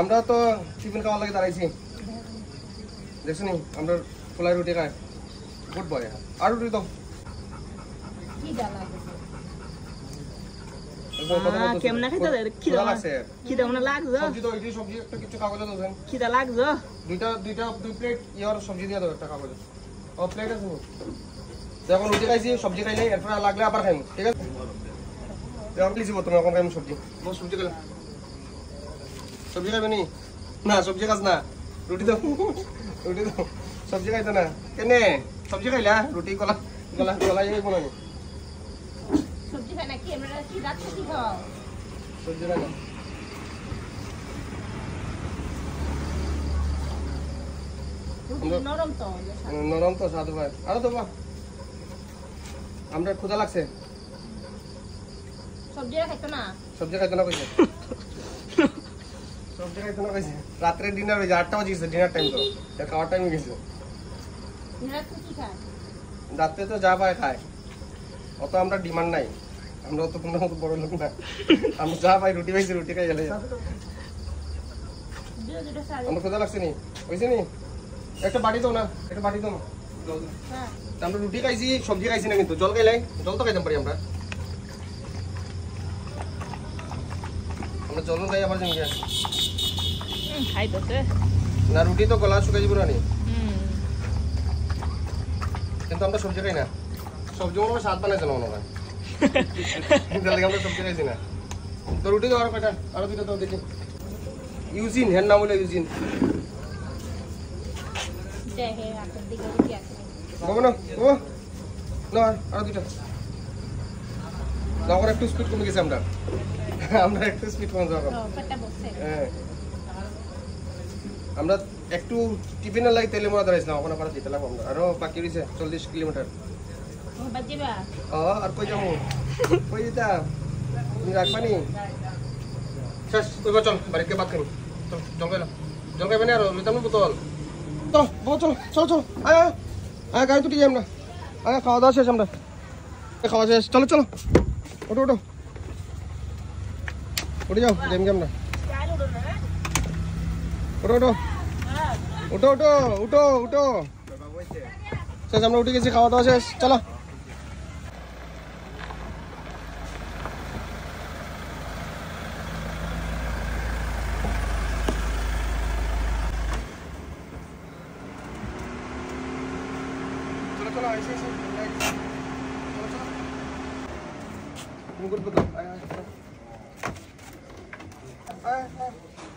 আমরা তো টিফিন খাওয়ার লাগে দাঁড়াইছি দেখছো নি আমরা পোলাই রুটি খাই গুড বয় আর রুটি দাও কেমন খাইতে খিদা লাগছে খিদা মনে লাগছে সবজি দাও এই সবজি একটা কিছু কাগজে দাও দেন খিদা লাগছে দুই প্লেট ইয়ার সবজি দিয়ে দাও একটা কাগজে ও প্লেট আছে যখন রুটি খাইছি সবজি খাইলে এরপর লাগলে আবার খাইম ঠিক আছে এখন লিখছি তুমি এখন খাইম সবজি সবজি খেলাম সবজি খাইবে নি না সবজি খাস না রুটি দাও রুটি দাও সবজি খাইতো না কেনে সবজি খাইলা রুটি কলা গলা গলা যাবে কোনো সবজি খাই না কি আমরা কি রাত কি খাও সবজি খাই না নরম তো সাধু ভাই আরো তো বা আমরা ক্ষুধা লাগছে সবজি খাইতো না কইছে সবজি খাইতো না কইছে রাত্রে ডিনার হইছে 8টা বাজে গেছে ডিনার টাইম তো খাওয়ার টাইম গেছে রাতে কি খায় রাতে তো যা পায় খায় অত আমরা ডিমান্ড নাই আমরা অত কোনো বড় লোক না আমরা যা পাই রুটি পাইছি রুটি খাই গেলে আমরা ক্ষুধা লাগছে নি হইছে নি একটা বাটি দাও না হ্যাঁ আমরা রুটি খাইছি সবজি খাইছি না কিন্তু জল খাইলাই জল তো খাইতাম পারি আমরা জল খাই আবার জমি খাইতেছে না রুটি তো গলা শুকাই যাব না কিন্তু আমরা সবজি খাই না সবজি মনে হয় স্বাদ বানাইছে না মনে হয় আমরা সবজি খাইছি না তো রুটি তো আরো দুইটা তো দেখি ইউজিন হ্যান্ড নাম হলো ইউজিন আরো দুইটা না একটু স্পিড কমে গেছে আমরা একটু স্পিড কমে যাবো হ্যাঁ আমরা একটু টিফিনের লাগে তেলে মোড়া দাঁড়াইছিলাম ওখানে পারা দিতে লাগবো আমরা আরো বাকি রয়েছে 40 কিলোমিটার আর কই যাবো কই যেতা তুমি রাখবানি শেষ কইবা চল বাড়িতে বাদ খাই চল জল খাইবে না আর লিতাম বোতল চলো আয় গাড়ি তুটি যাই আমরা আয় খাওয়া দাওয়া শেষ আমরা খাওয়া শেষ চলো ওঠো উঠে যাও গেম আমরা উঠো শেষ আমরা উঠে গেছি খাওয়া দাওয়া শেষ চলো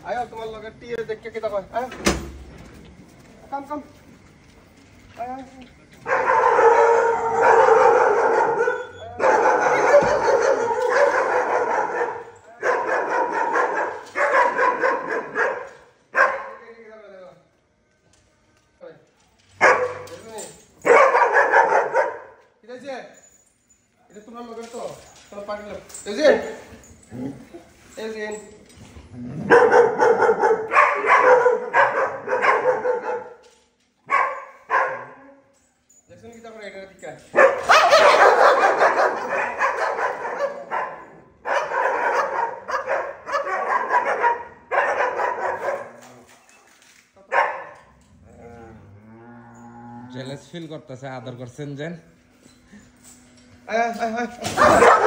আয় তোমার লগে টিয়ে দেখে কেটা কয় কাম আয় এটা তোমার লগে তো তোমার পাগল এজিন দেখছেন কি তারপরে এটা দিকা জেলাস ফিল করতেছে আদর করছেন যেন আয়